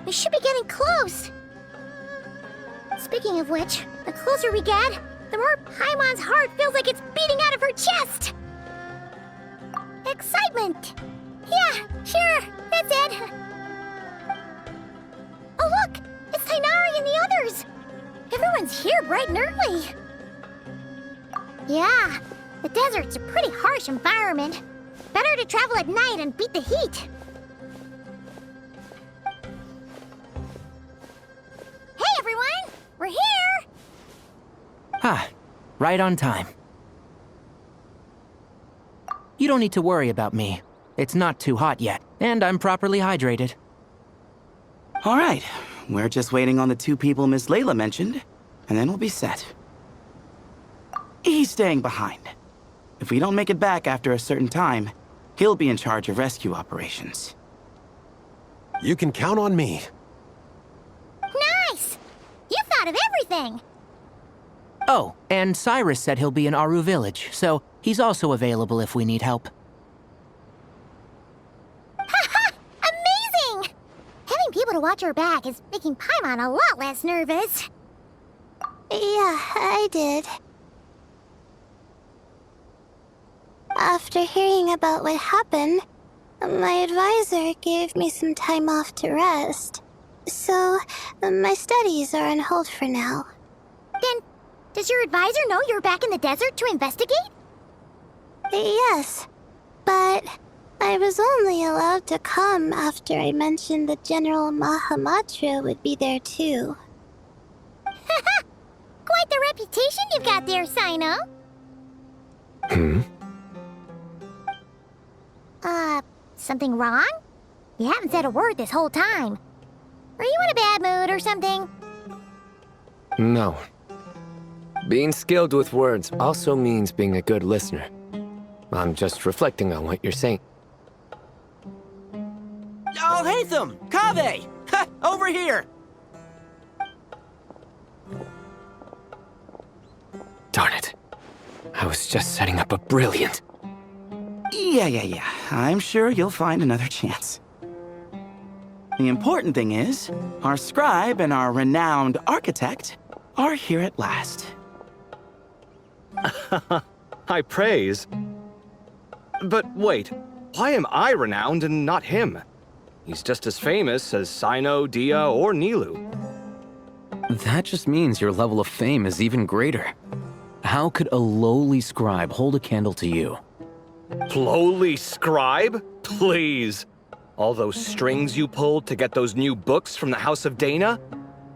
We should be getting close. Speaking of which, the closer we get, the more Paimon's heart feels like it's beating out of her chest. Excitement! Yeah, sure, that's it. Oh look! It's Tainari and the others! Everyone's here bright and early. Yeah, the desert's a pretty harsh environment. Better to travel at night and beat the heat. Hey everyone! We're here! Ah, right on time. You don't need to worry about me. It's not too hot yet, and I'm properly hydrated. All right, we're just waiting on the 2 people Miss Layla mentioned, and then we'll be set. He's staying behind. If we don't make it back after a certain time, he'll be in charge of rescue operations. You can count on me. Nice! You thought of everything! Oh, and Cyrus said he'll be in Aru Village, so he's also available if we need help. Haha! Amazing! Having people to watch our back is making Paimon a lot less nervous. Yeah, I did. After hearing about what happened, my advisor gave me some time off to rest. So, my studies are on hold for now. Then, does your advisor know you're back in the desert to investigate? Yes, but I was only allowed to come after I mentioned that General Mahamatra would be there too. Haha! Quite the reputation you've got there, Sino. Something wrong? You haven't said a word this whole time. Are you in a bad mood or something? No. Being skilled with words also means being a good listener. I'm just reflecting on what you're saying. Oh, Hatham! Kaveh! Ha! Over here! Darn it. I was just setting up a brilliant... Yeah. I'm sure you'll find another chance. The important thing is, our scribe and our renowned architect are here at last. High praise. But wait, why am I renowned and not him? He's just as famous as Sino, Dia, or Nilu. That just means your level of fame is even greater. How could a lowly scribe hold a candle to you? Lowly scribe? Please. All those strings you pulled to get those new books from the House of Dana?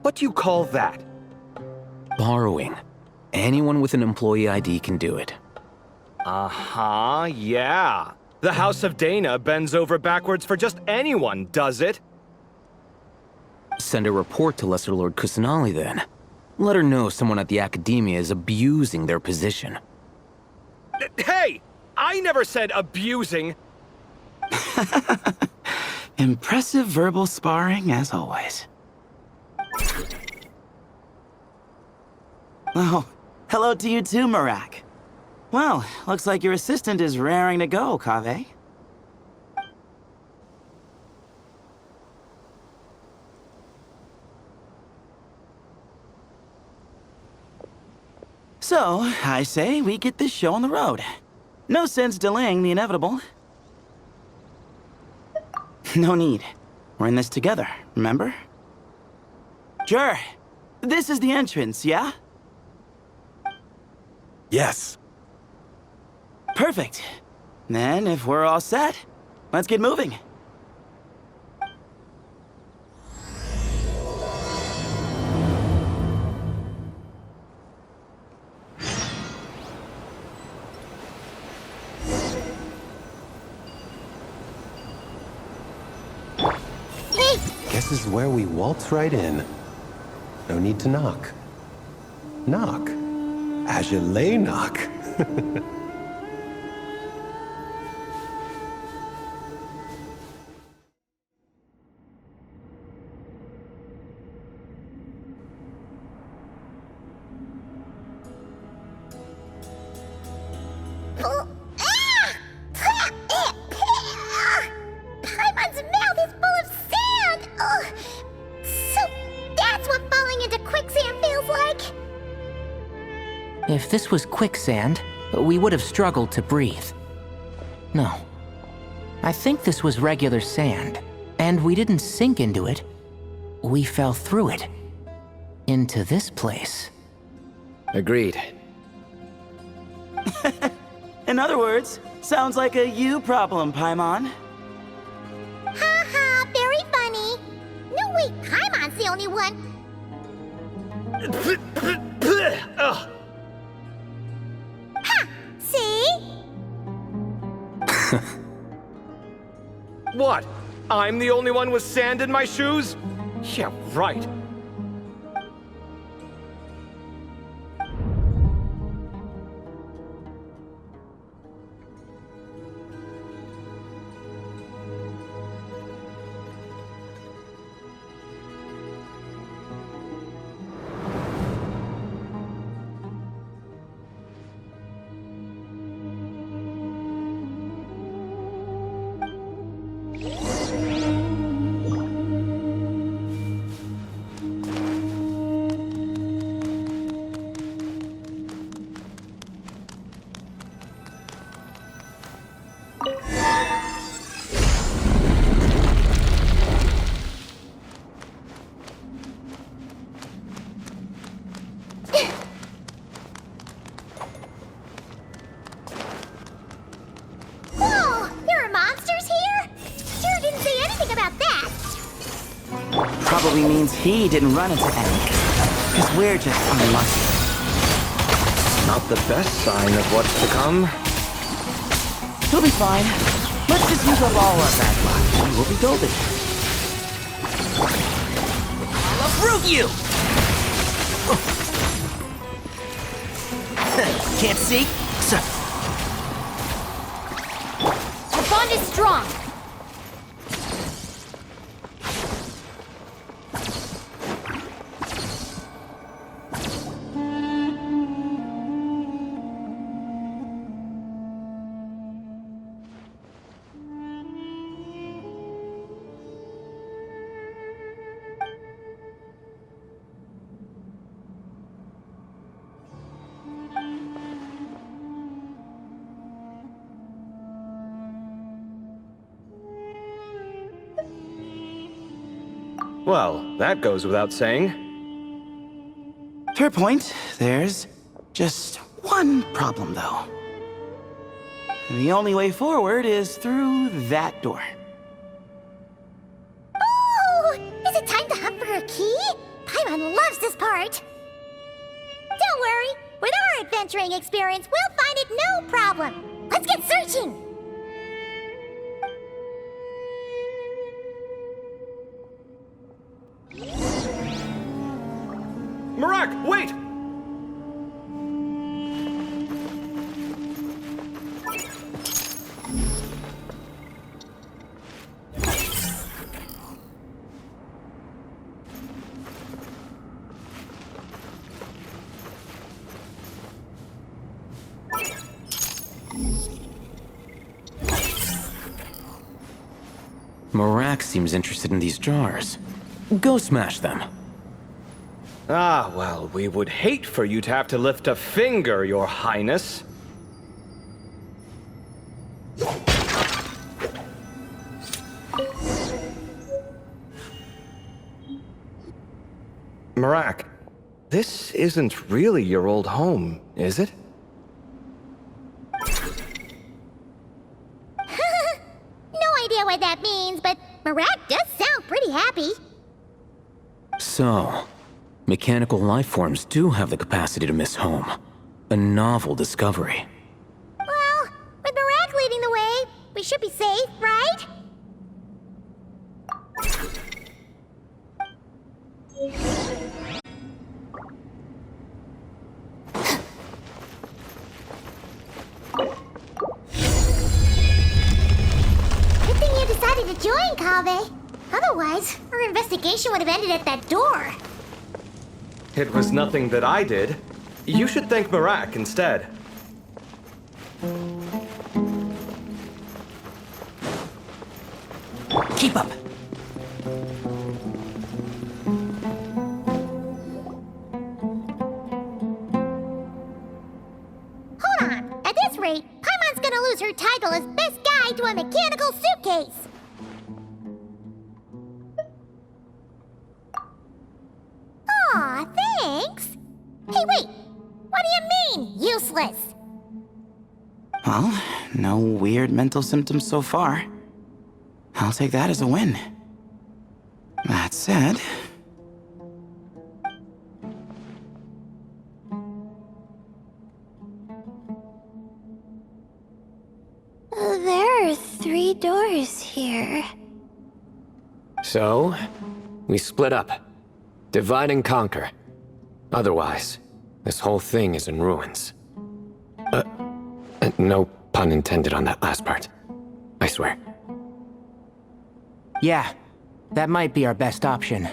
What do you call that? Borrowing. Anyone with an employee ID can do it. Uh-huh, yeah. The House of Dana bends over backwards for just anyone, does it? Send a report to Lesser Lord Kusanali then. Let her know someone at the Academia is abusing their position. Hey! I never said abusing! Impressive verbal sparring, as always. Oh, hello to you too, Marak. Well, looks like your assistant is raring to go, Kaveh. So, I say we get this show on the road. No sense delaying the inevitable. No need. We're in this together, remember? Sure. This is the entrance, yeah? Yes. Perfect. Then, if we're all set, let's get moving. Guess this is where we waltz right in. No need to knock. Knock. As you lay knock. Paimon's mouth is full of sand! like? If this was quicksand, we would have struggled to breathe. No. I think this was regular sand, and we didn't sink into it. We fell through it. Into this place. Agreed. In other words, sounds like a you problem, Paimon. Haha, very funny. No, wait, Paimon's the only one. Ugh. Ha! See? What? I'm the only one with sand in my shoes? Yeah, right. Whoa! There are monsters here? Sure didn't say anything about that. Probably means he didn't run into any. Because we're just unlucky. Not the best sign of what's to come. He'll be fine. Let's just use up all our bad luck, and we'll be golden. I'll uproot you! Can't see? So, Our bond is strong. Well, that goes without saying. Fair point. There's just one problem, though. The only way forward is through that door. Oh! Is it time to hunt for a key? Paimon loves this part. Don't worry. With our adventuring experience, we'll find it no problem. Let's get searching. Marak, wait! Marak seems interested in these jars. Go smash them. Ah, well, we would hate for you to have to lift a finger, Your Highness. Marak, this isn't really your old home, is it? No idea what that means, but Marak does sound pretty happy. So, mechanical life forms do have the capacity to miss home. A novel discovery. Well, with Marak leading the way, we should be safe, right? Good thing you decided to join, Kaveh. Otherwise, our investigation would have ended at that door. It was nothing that I did. You should thank Marak instead. keep up. Aw, thanks. Hey, wait. What do you mean, useless? Well, no weird mental symptoms so far. I'll take that as a win. That said... There are 3 doors here. So, we split up. Divide and conquer. Otherwise, this whole thing is in ruins. No pun intended on that last part. I swear. Yeah, that might be our best option.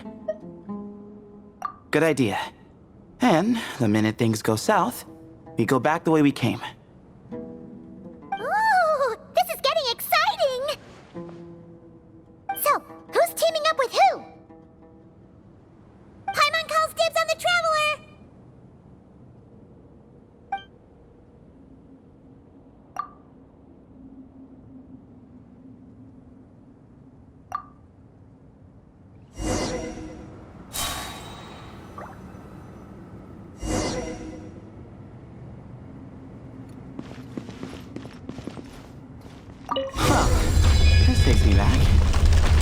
Good idea. And the minute things go south, we go back the way we came. Ooh, this is getting exciting! So, who's teaming up with who? Paimon calls dibs on the Traveler! This takes me back.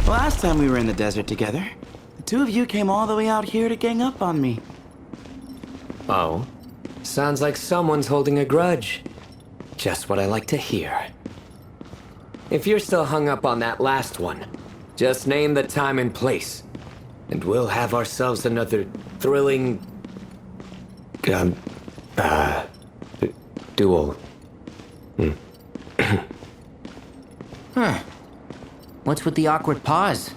Last time we were in the desert together, the 2 of you came all the way out here to gang up on me. Oh? Sounds like someone's holding a grudge. Just what I like to hear. If you're still hung up on that last one, just name the time and place, and we'll have ourselves another thrilling... duel. Huh. What's with the awkward pause?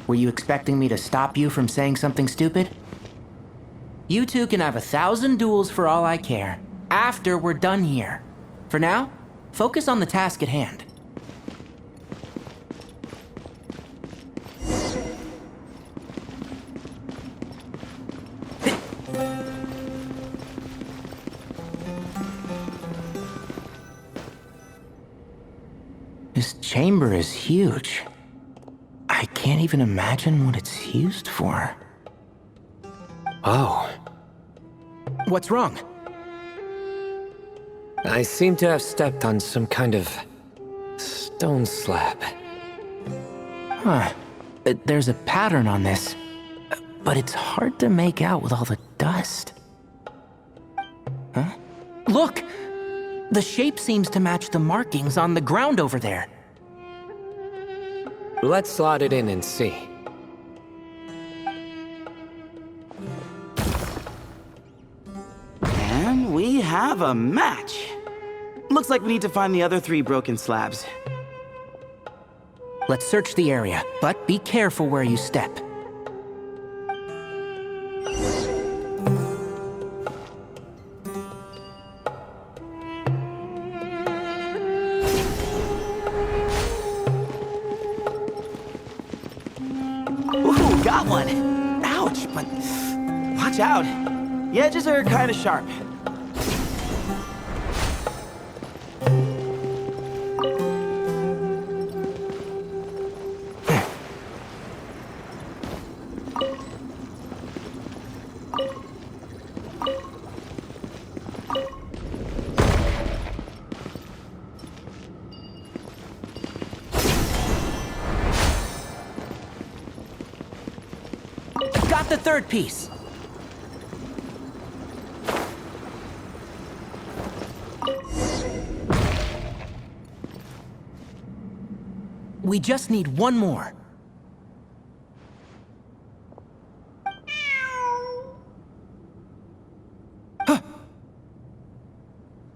Were you expecting me to stop you from saying something stupid? You two can have 1,000 duels for all I care, after we're done here. For now, focus on the task at hand. This chamber is huge. I can't even imagine what it's used for. Oh. What's wrong? I seem to have stepped on some kind of... stone slab. Huh. There's a pattern on this, but it's hard to make out with all the dust. Huh? Look! The shape seems to match the markings on the ground over there. Let's slot it in and see. And we have a match. Looks like we need to find the other 3 broken slabs. Let's search the area, but be careful where you step. Ooh, got one! Ouch, but watch out. The edges are kind of sharp. Got the 3rd piece. We just need one more. Huh.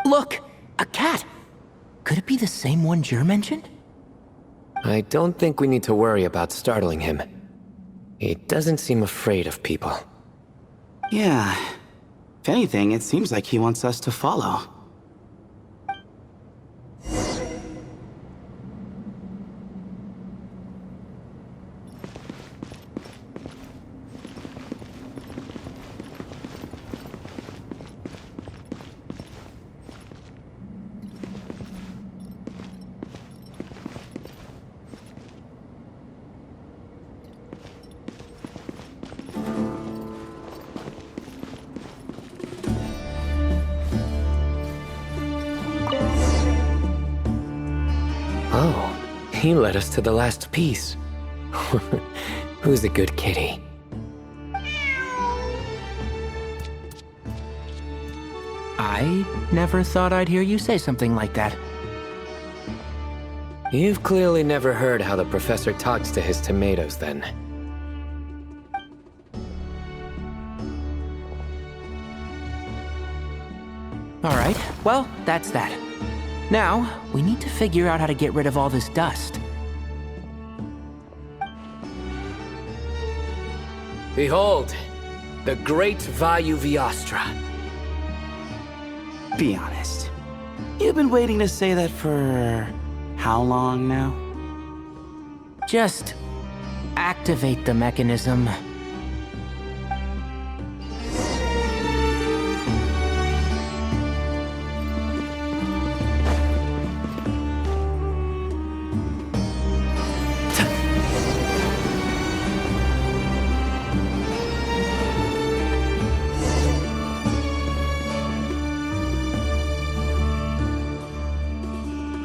Look, a cat. Could it be the same one Jer mentioned? I don't think we need to worry about startling him. He doesn't seem afraid of people. Yeah. If anything, it seems like he wants us to follow. He led us to the last piece. Who's a good kitty? I never thought I'd hear you say something like that. You've clearly never heard how the professor talks to his tomatoes, then. Alright, well, that's that. Now, we need to figure out how to get rid of all this dust. Behold, the great Vayu Viastra. Be honest. You've been waiting to say that for how long now? Just activate the mechanism.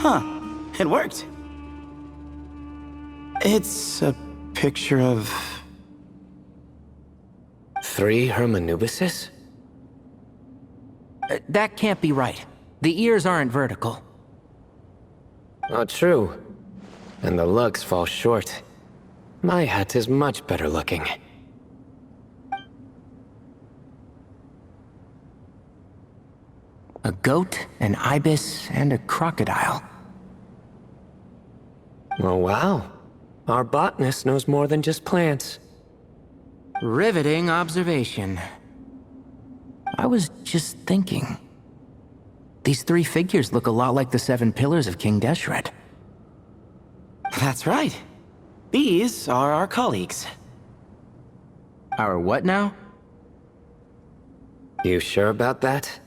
Huh. It worked. It's a picture of... 3 Hermanubises? That can't be right. The ears aren't vertical. Oh, true. And the looks fall short. My hat is much better looking. A goat, an ibis, and a crocodile. Oh, wow. Our botanist knows more than just plants. Riveting observation. I was just thinking. These 3 figures look a lot like the 7 pillars of King Deshret. That's right. These are our colleagues. Our what now? You sure about that?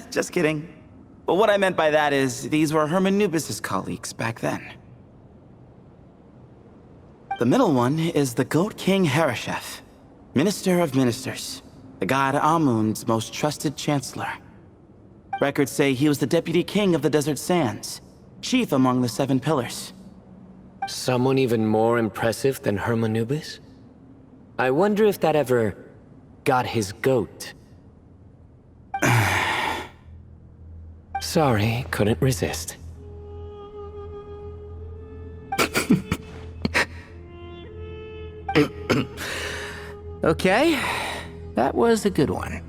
Just kidding. But what I meant by that is, these were Hermanubis' colleagues back then. The middle one is the Goat King Harashef, Minister of Ministers, the god Amun's most trusted chancellor. Records say he was the deputy king of the Desert Sands, chief among the 7 pillars. Someone even more impressive than Hermanubis? I wonder if that ever got his goat. Sorry, couldn't resist. Okay, that was a good one.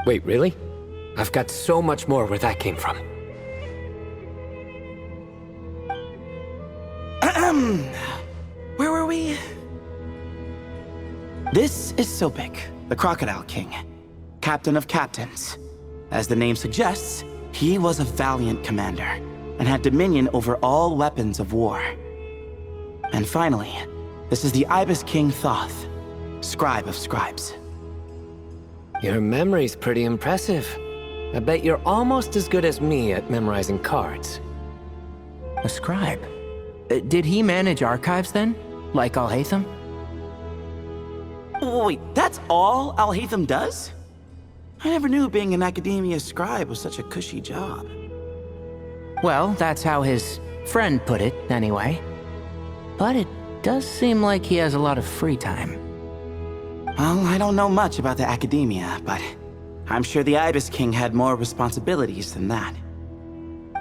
Wait, really? I've got so much more where that came from. Where were we? This is Sopik, the Crocodile King, captain of captains. As the name suggests, he was a valiant commander and had dominion over all weapons of war. And finally, this is the Ibis King Thoth, scribe of scribes. Your memory's pretty impressive. I bet you're almost as good as me at memorizing cards. A scribe? Did he manage archives then? Like Alhaitham? Wait, that's all Alhaitham does? I never knew being an academia scribe was such a cushy job. Well, that's how his friend put it, anyway. But it does seem like he has a lot of free time. Well, I don't know much about the academia, but I'm sure the Ibis King had more responsibilities than that.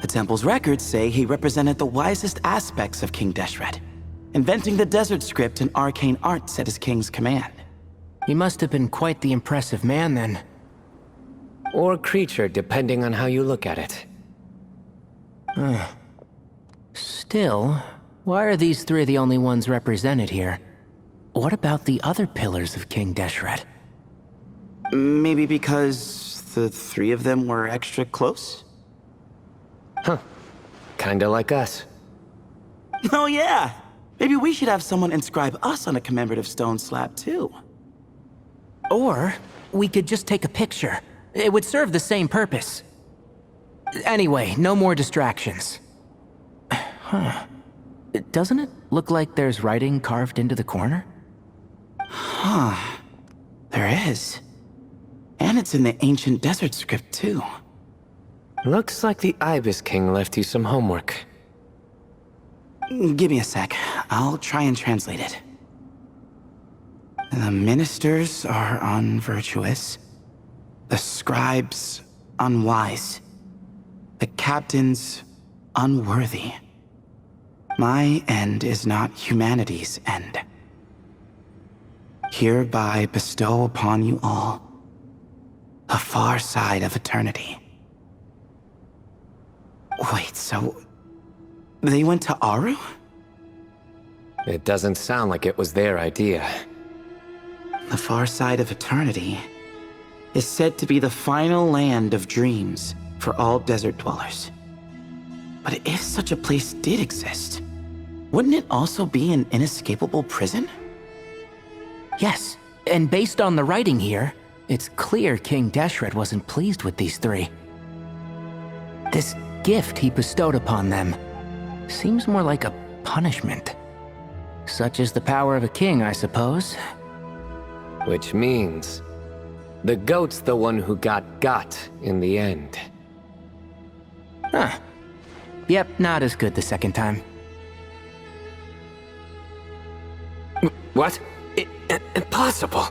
The temple's records say he represented the wisest aspects of King Deshret, inventing the desert script and arcane arts at his king's command. He must have been quite the impressive man then. Or creature, depending on how you look at it. Still, why are these 3 the only ones represented here? What about the other pillars of King Deshret? Maybe because the 3 of them were extra close? Huh. Kinda like us. Oh yeah! Maybe we should have someone inscribe us on a commemorative stone slab too. Or, we could just take a picture. It would serve the same purpose. Anyway, no more distractions. Huh. Doesn't it look like there's writing carved into the corner? Huh. There is. And it's in the ancient desert script too. Looks like the Ibis King left you some homework. Give me a sec. I'll try and translate it. The ministers are unvirtuous. The scribes unwise. The captains unworthy. My end is not humanity's end. Hereby bestow upon you all the far side of eternity. Wait, so they went to Aru? It doesn't sound like it was their idea. The far side of eternity is said to be the final land of dreams for all desert dwellers. But if such a place did exist, wouldn't it also be an inescapable prison? Yes, and based on the writing here, it's clear King Deshret wasn't pleased with these three. This gift he bestowed upon them seems more like a punishment. Such is the power of a king, I suppose. Which means the goat's the one who got in the end. Huh. Yep, not as good the second time. What? Impossible.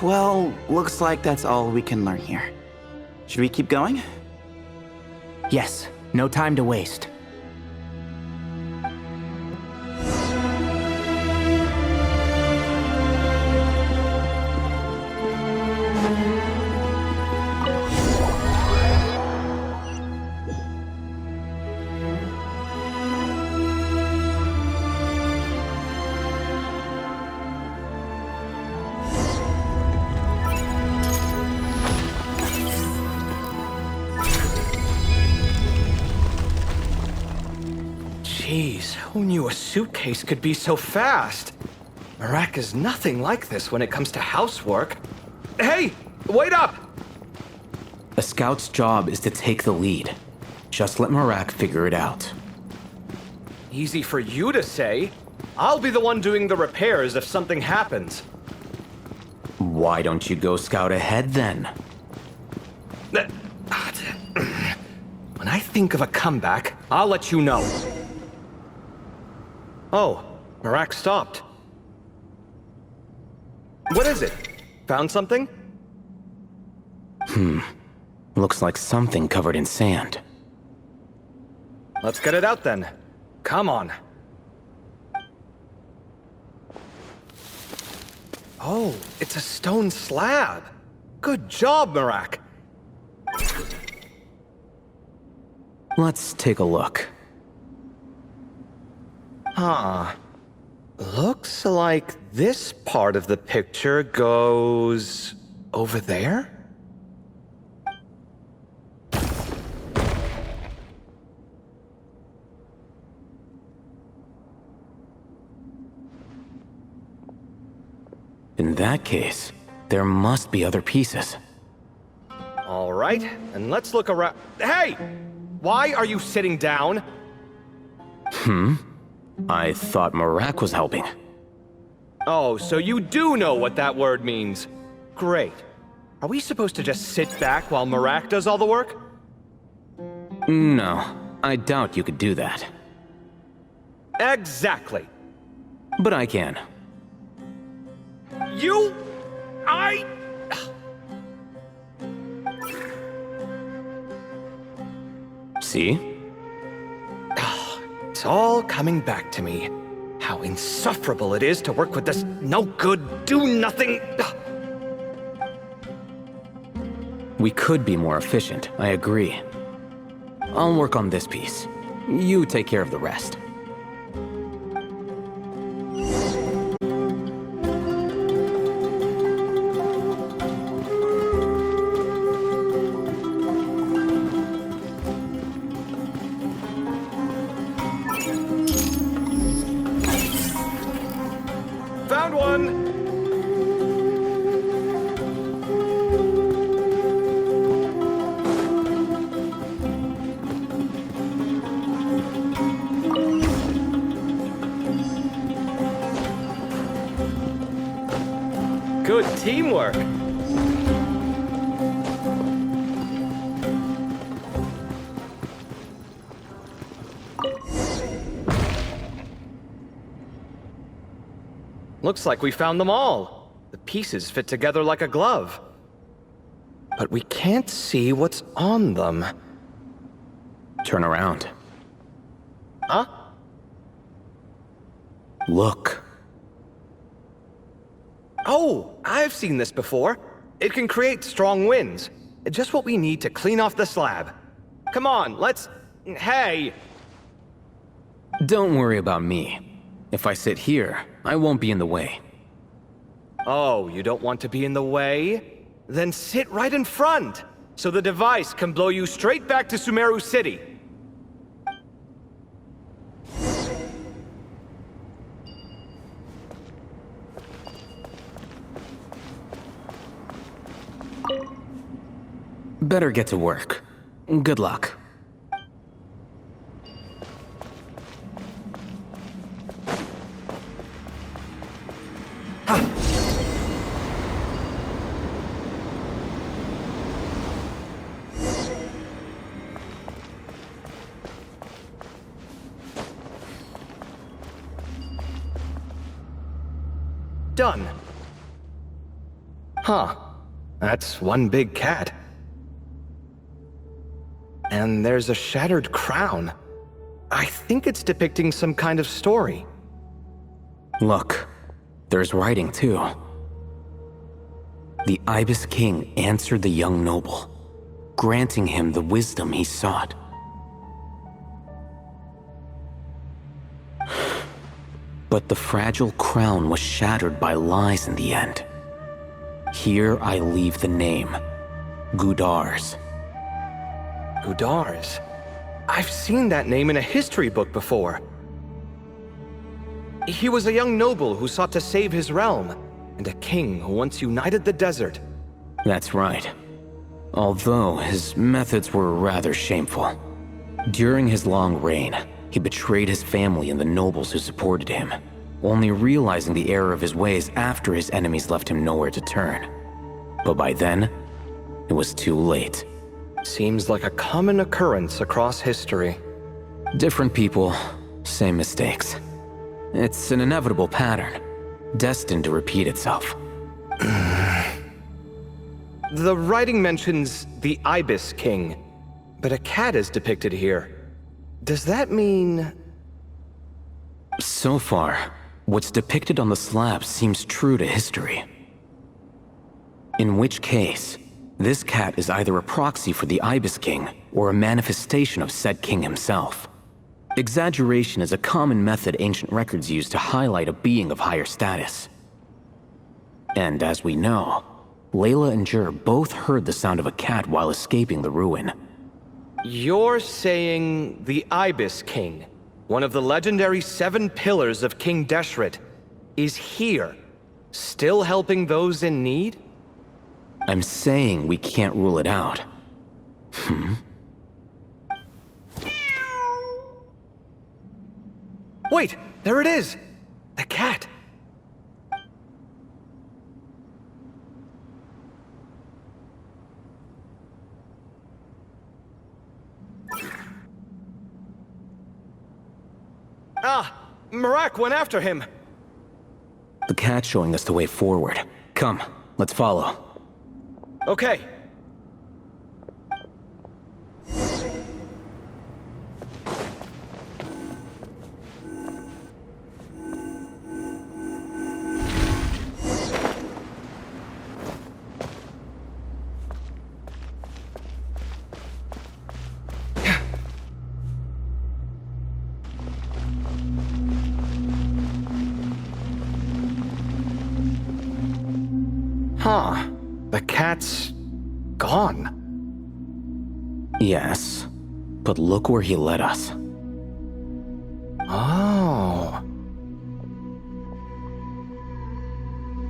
Well, looks like that's all we can learn here. Should we keep going? Yes, no time to waste. Jeez, who knew a suitcase could be so fast? Marak is nothing like this when it comes to housework. Hey, wait up! A scout's job is to take the lead. Just let Marak figure it out. Easy for you to say. I'll be the one doing the repairs if something happens. Why don't you go scout ahead then? When I think of a comeback, I'll let you know. Oh, Marak stopped. What is it? Found something? Looks like something covered in sand. Let's get it out then. Come on. Oh, it's a stone slab. Good job, Marak. Let's take a look. Huh. Looks like this part of the picture goes over there? In that case, there must be other pieces. All right, and let's look around. Hey! Why are you sitting down? I thought Marak was helping. Oh, so you do know what that word means. Great. Are we supposed to just sit back while Marak does all the work? No, I doubt you could do that. Exactly. But I can. See? It's all coming back to me. How insufferable it is to work with this no-good, do-nothing... We could be more efficient, I agree. I'll work on this piece. You take care of the rest. Found one! Good teamwork. Looks like we found them all. The pieces fit together like a glove. But we can't see what's on them. Turn around. Huh? Look. Oh, I've seen this before. It can create strong winds. Just what we need to clean off the slab. Come on, let's... Hey! Don't worry about me. If I sit here, I won't be in the way. Oh, you don't want to be in the way? Then sit right in front, so the device can blow you straight back to Sumeru City. Better get to work. Good luck. Done. Huh. That's one big cat. And there's a shattered crown. I think it's depicting some kind of story. Look, there's writing too. The Ibis King answered the young noble, granting him the wisdom he sought. But the fragile crown was shattered by lies in the end. Here I leave the name, Gudar's. Gudar's? I've seen that name in a history book before. He was a young noble who sought to save his realm, and a king who once united the desert. That's right. Although his methods were rather shameful. During his long reign, he betrayed his family and the nobles who supported him, only realizing the error of his ways after his enemies left him nowhere to turn. But by then, it was too late. Seems like a common occurrence across history. Different people, same mistakes. It's an inevitable pattern, destined to repeat itself. The writing mentions the Ibis King, but a cat is depicted here. Does that mean... So far, what's depicted on the slab seems true to history. In which case, this cat is either a proxy for the Ibis King or a manifestation of said king himself. Exaggeration is a common method ancient records use to highlight a being of higher status. And as we know, Layla and Jur both heard the sound of a cat while escaping the ruin. You're saying the Ibis King, one of the legendary 7 pillars of King Deshret, is here, still helping those in need? I'm saying we can't rule it out. Wait, there it is! The cat! Ah! Marak went after him! The cat's showing us the way forward. Come, let's follow. Okay. Huh. The cat's... gone. Yes, but look where he led us. Oh.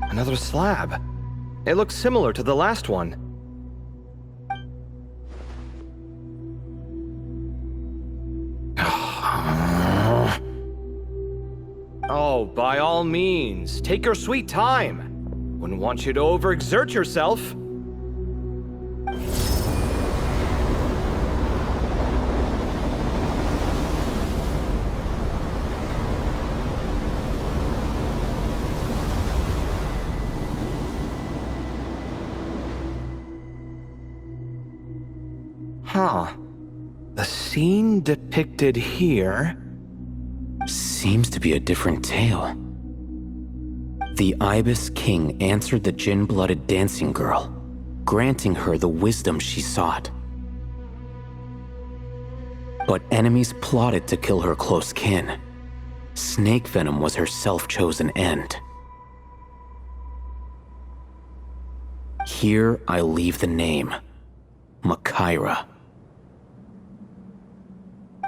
Another slab. It looks similar to the last one. Oh, by all means, take your sweet time. Wouldn't want you to overexert yourself. Huh. The scene depicted here... Seems to be a different tale. The Ibis King answered the gin-blooded dancing girl, granting her the wisdom she sought. But enemies plotted to kill her close kin. Snake venom was her self-chosen end. Here I leave the name, Makira.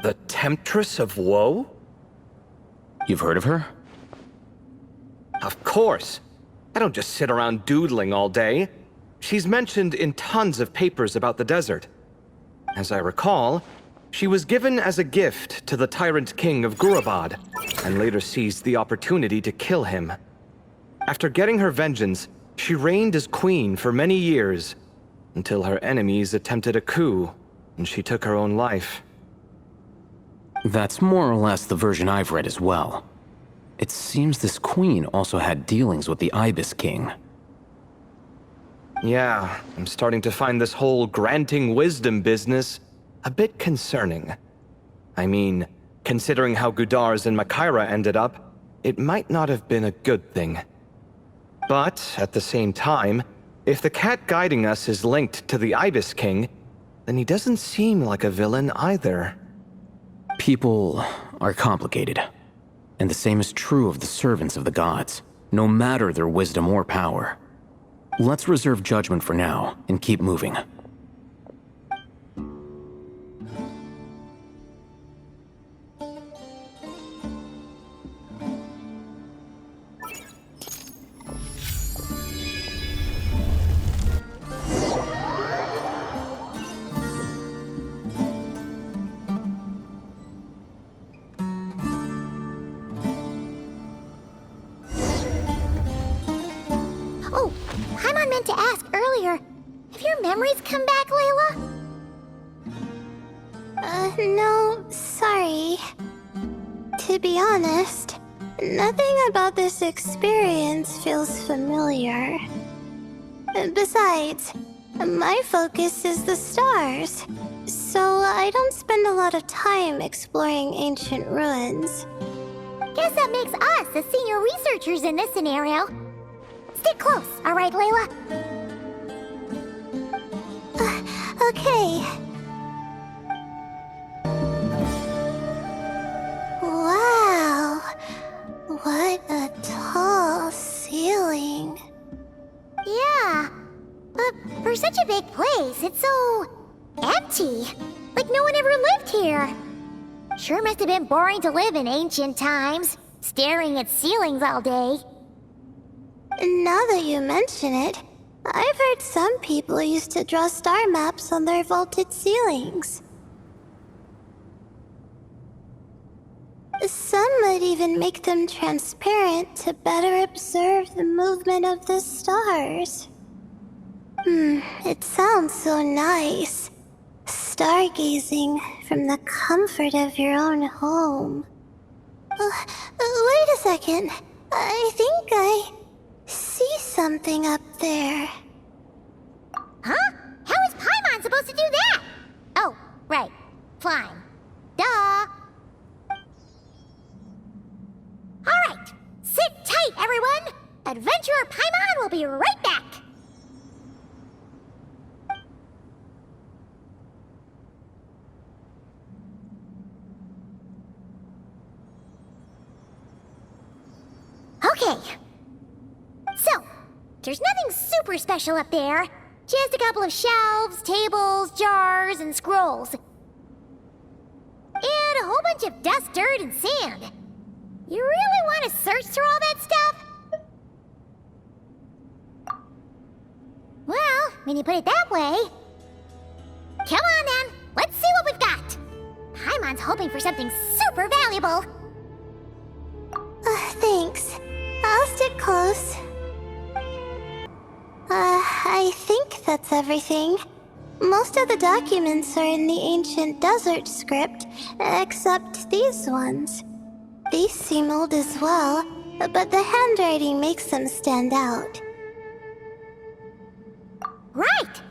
The Temptress of Woe? You've heard of her? Of course. I don't just sit around doodling all day. She's mentioned in tons of papers about the desert. As I recall, she was given as a gift to the Tyrant King of Gurabad, and later seized the opportunity to kill him. After getting her vengeance, she reigned as queen for many years, until her enemies attempted a coup, and she took her own life. That's more or less the version I've read as well. It seems this queen also had dealings with the Ibis King. Yeah, I'm starting to find this whole granting wisdom business a bit concerning. I mean, considering how Gudars and Makira ended up, it might not have been a good thing. But, at the same time, if the cat guiding us is linked to the Ibis King, then he doesn't seem like a villain either. People are complicated, and the same is true of the servants of the gods, no matter their wisdom or power. Let's reserve judgment for now, and keep moving. Oh, Paimon meant to ask earlier. Have your memories come back, Layla? No, sorry. To be honest, nothing about this experience feels familiar. Besides, my focus is the stars, so I don't spend a lot of time exploring ancient ruins. Guess that makes us the senior researchers in this scenario. Stick close, all right, Layla? Okay. Wow. What a tall ceiling. Yeah, but for such a big place, it's so empty. Like no one ever lived here. Sure must have been boring to live in ancient times, staring at ceilings all day. Now that you mention it, I've heard some people used to draw star maps on their vaulted ceilings. Some might even make them transparent to better observe the movement of the stars. It sounds so nice. Stargazing from the comfort of your own home. Wait a second. I think I see something up there. Huh? How is Paimon supposed to do that? Oh, right. Flying. Duh. Alright. Sit tight, everyone. Adventurer Paimon will be right back. Okay. So, there's nothing super special up there. Just a couple of shelves, tables, jars, and scrolls. And a whole bunch of dust, dirt, and sand. You really want to search through all that stuff? Well, when you put it that way... Come on then, let's see what we've got. Paimon's hoping for something super valuable. Thanks. I'll stick close. I think that's everything. Most of the documents are in the ancient desert script, except these ones. These seem old as well, but the handwriting makes them stand out. Right!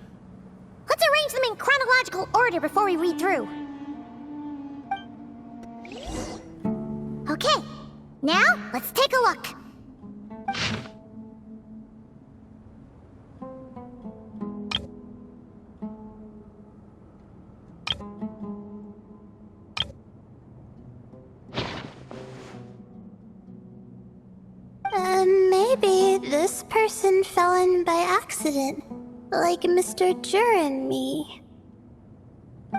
Let's arrange them in chronological chronological order before we read through. Okay, now let's take a look. Maybe this person fell in by accident, like Mr. Jur and me.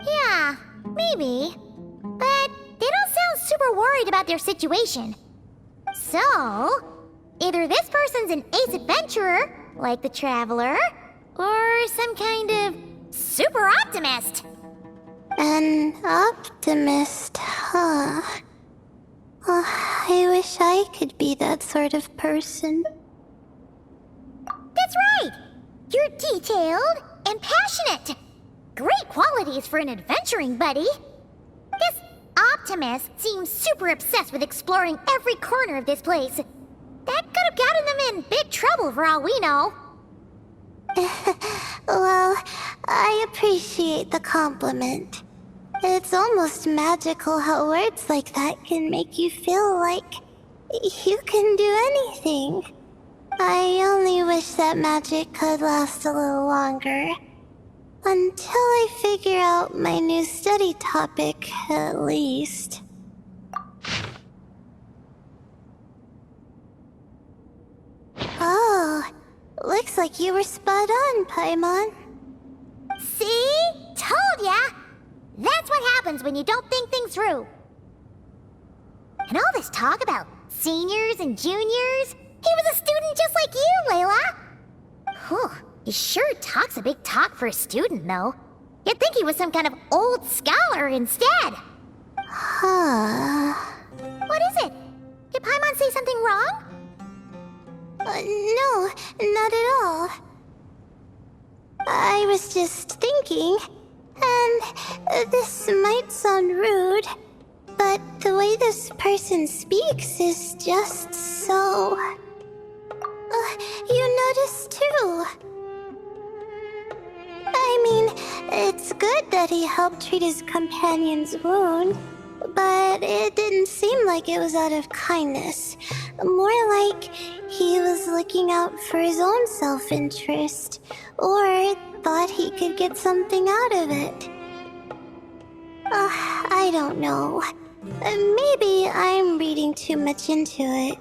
Yeah, maybe. But they don't sound super worried about their situation. So, either this person's an ace adventurer, like the Traveler, or some kind of super optimist. An optimist, huh? Oh, I wish I could be that sort of person. That's right! You're detailed and passionate. Great qualities for an adventuring buddy. This optimist seems super obsessed with exploring every corner of this place. That could have gotten them in big trouble for all we know. Well, I appreciate the compliment. It's almost magical how words like that can make you feel like you can do anything. I only wish that magic could last a little longer. Until I figure out my new study topic, at least. Oh, looks like you were spot on, Paimon. See? Told ya! That's what happens when you don't think things through. And all this talk about seniors and juniors, he was a student just like you, Layla. Whew, he sure talks a big talk for a student, though. You'd think he was some kind of old scholar instead. Huh. What is it? Did Paimon say something wrong? No, not at all. I was just thinking, and this might sound rude, but the way this person speaks is just so... you noticed too. I mean, it's good that he helped treat his companion's wound, but it didn't seem like it was out of kindness. More like he was looking out for his own self-interest, or thought he could get something out of it. I don't know. Maybe I'm reading too much into it.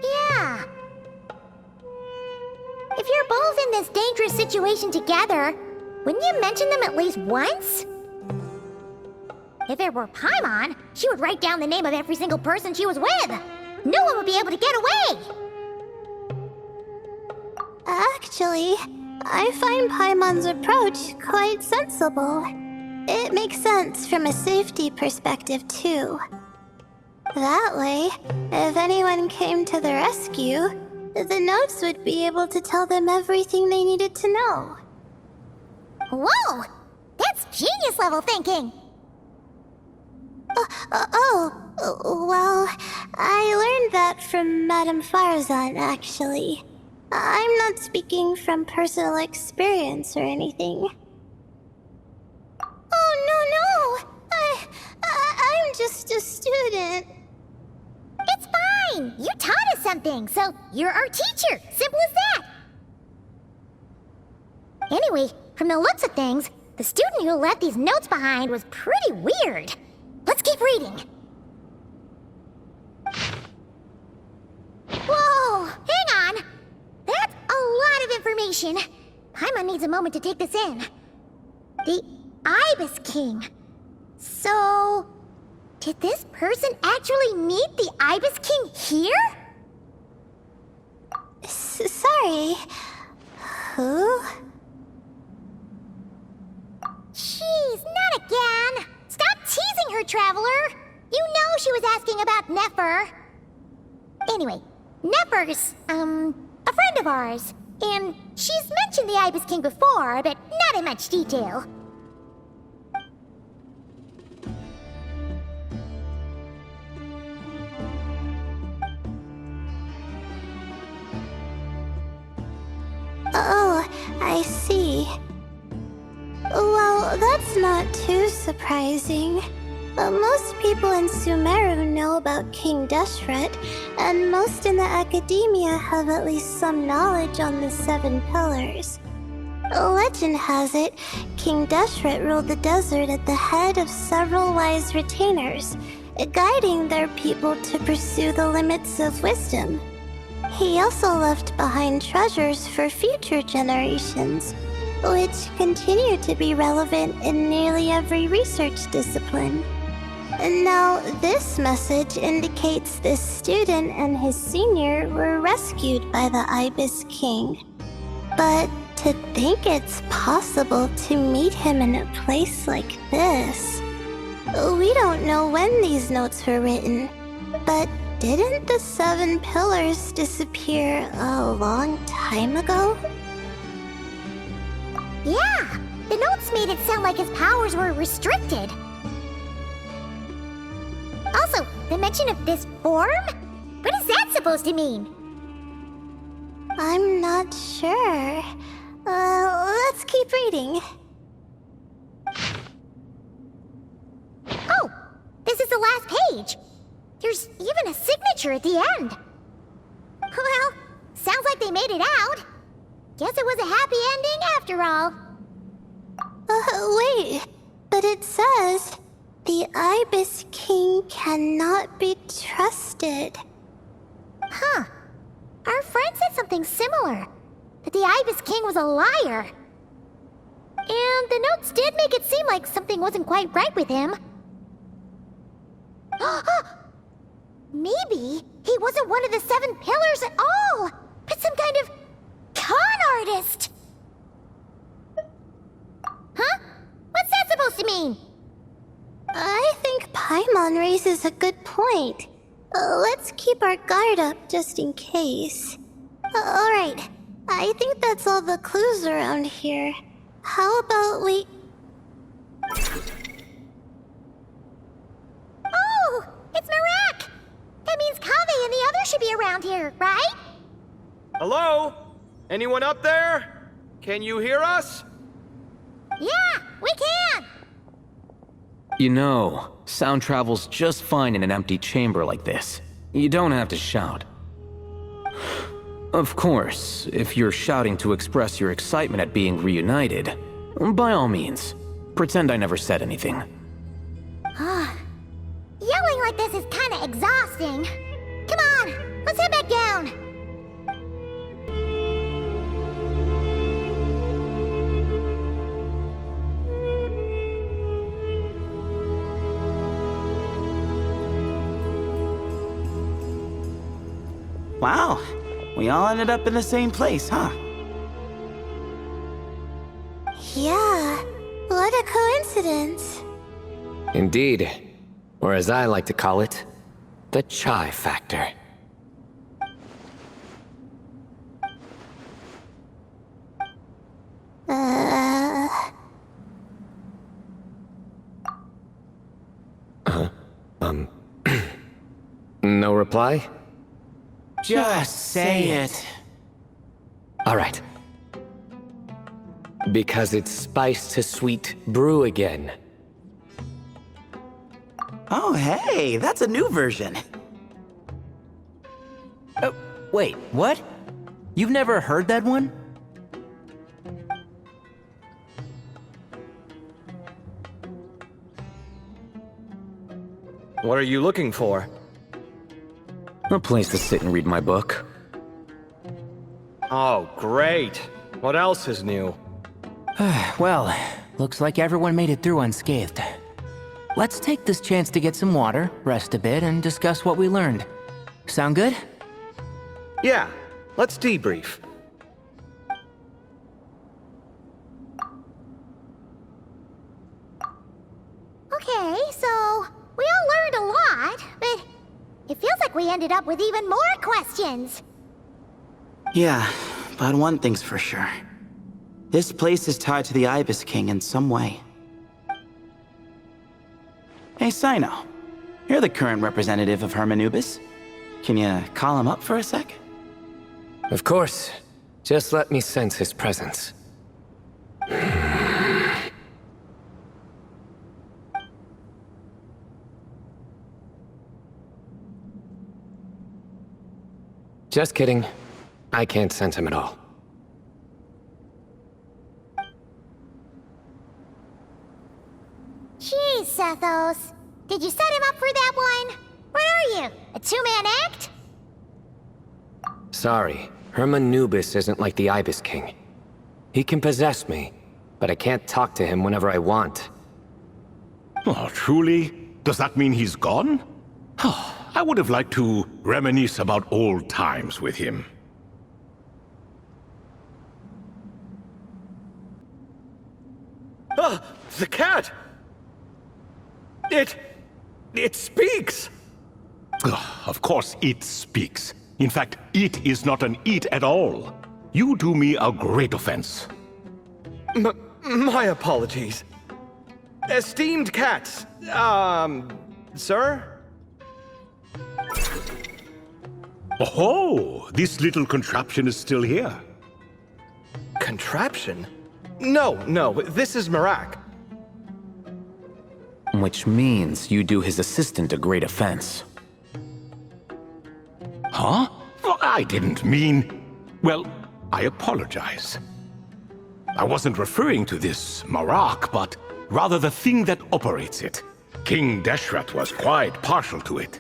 Yeah. If you're both in this dangerous situation together, wouldn't you mention them at least once? If it were Paimon, she would write down the name of every single person she was with. No one would be able to get away. Actually, I find Paimon's approach quite sensible. It makes sense from a safety perspective, too. That way, if anyone came to the rescue, the notes would be able to tell them everything they needed to know. Whoa! That's genius-level thinking! Well, I learned that from Madame Farazan, actually. I'm not speaking from personal experience or anything. Oh, no! I'm just a student. It's fine! You taught us something, so you're our teacher. Simple as that. Anyway, from the looks of things, the student who left these notes behind was pretty weird. Let's keep reading. Whoa! Hang on! That's a lot of information. Paimon needs a moment to take this in. The Ibis King. So... did this person actually meet the Ibis King here? Sorry. Who? Jeez, not again! Stop teasing her, Traveler! You know she was asking about Nefer. Anyway, Nefer's, a friend of ours. And she's mentioned the Ibis King before, but not in much detail. I see. Well, that's not too surprising. Most people in Sumeru know about King Deshret, and most in the academia have at least some knowledge on the Seven Pillars. Legend has it, King Deshret ruled the desert at the head of several wise retainers, guiding their people to pursue the limits of wisdom. He also left behind treasures for future generations, which continue to be relevant in nearly every research discipline. And now, this message indicates this student and his senior were rescued by the Ibis King. But to think it's possible to meet him in a place like this. We don't know when these notes were written, but didn't the Seven Pillars disappear a long time ago? Yeah, the notes made it sound like his powers were restricted. Also, the mention of this form? What is that supposed to mean? I'm not sure. Let's keep reading. Oh, this is the last page. There's even a signature at the end. Well, sounds like they made it out. Guess it was a happy ending after all. Wait, but it says, the Ibis King cannot be trusted. Huh. Our friend said something similar. That the Ibis King was a liar. And the notes did make it seem like something wasn't quite right with him. Maybe he wasn't one of the Seven Pillars at all, but some kind of con artist. Huh? What's that supposed to mean? I think Paimon raises a good point. Let's keep our guard up just in case. Alright, I think that's all the clues around here. How about we... Oh, it's Marak! That means Kaveh and the others should be around here, right? Hello? Anyone up there? Can you hear us? Yeah, we can! You know, sound travels just fine in an empty chamber like this. You don't have to shout. Of course, if you're shouting to express your excitement at being reunited, by all means, pretend I never said anything. Yelling like this is kinda exhausting. Come on, let's head back down. Wow, we all ended up in the same place, huh? Yeah, what a coincidence. Indeed. Or as I like to call it, the chai factor. No reply? Just say it. All right. Because it's spice to sweet brew again. Oh, hey, that's a new version. Oh, wait, what? You've never heard that one? What are you looking for? A place to sit and read my book. Oh, great. What else is new? Well, looks like everyone made it through unscathed. Let's take this chance to get some water, rest a bit, and discuss what we learned. Sound good? Yeah, let's debrief. Okay, so we all learned a lot, but it feels like we ended up with even more questions. Yeah, but one thing's for sure. This place is tied to the Ibis King in some way. Hey, Sino. You're the current representative of Hermanubis. Can you call him up for a sec? Of course. Just let me sense his presence. Just kidding. I can't sense him at all. Jeez, Sethos. Did you set him up for that one? What are you, a two-man act? Sorry, Herman Nubis isn't like the Ibis King. He can possess me, but I can't talk to him whenever I want. Oh, truly? Does that mean he's gone? I would have liked to reminisce about old times with him. Ah, the cat! It speaks! Of course it speaks. In fact, it is not an it at all. You do me a great offense. My apologies. Esteemed cats, sir? Oh, this little contraption is still here. Contraption? No, this is Marak. Which means you do his assistant a great offense. Huh? Well, I didn't mean... Well, I apologize. I wasn't referring to this Marak, but rather the thing that operates it. King Deshret was quite partial to it.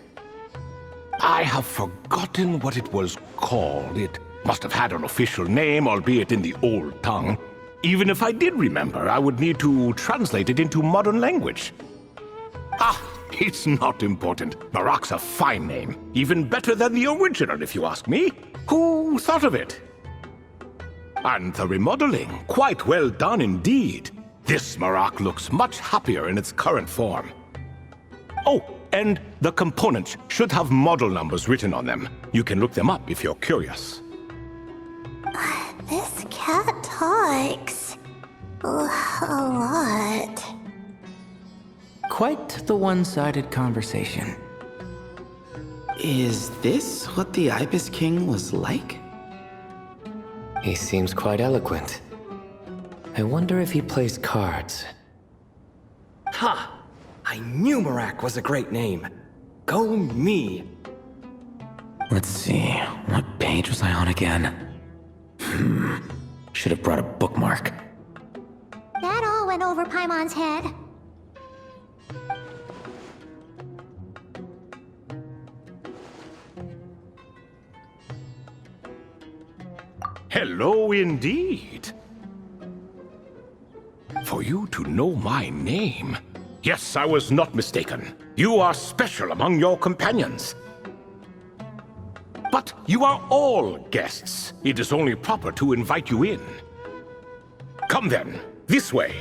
I have forgotten what it was called. It must have had an official name, albeit in the old tongue. Even if I did remember, I would need to translate it into modern language. It's not important. Marak's a fine name. Even better than the original, if you ask me. Who thought of it? And the remodeling, quite well done indeed. This Marak looks much happier in its current form. Oh, and the components should have model numbers written on them. You can look them up if you're curious. This cat talks. A lot. Quite the one-sided conversation. Is this what the Ibis King was like? He seems quite eloquent. I wonder if he plays cards. Ha! I knew Marak was a great name. Go me. Let's see, what page was I on again? Should have brought a bookmark. That all went over Paimon's head. Hello indeed. For you to know my name. Yes, I was not mistaken. You are special among your companions. But you are all guests. It is only proper to invite you in. Come then, this way.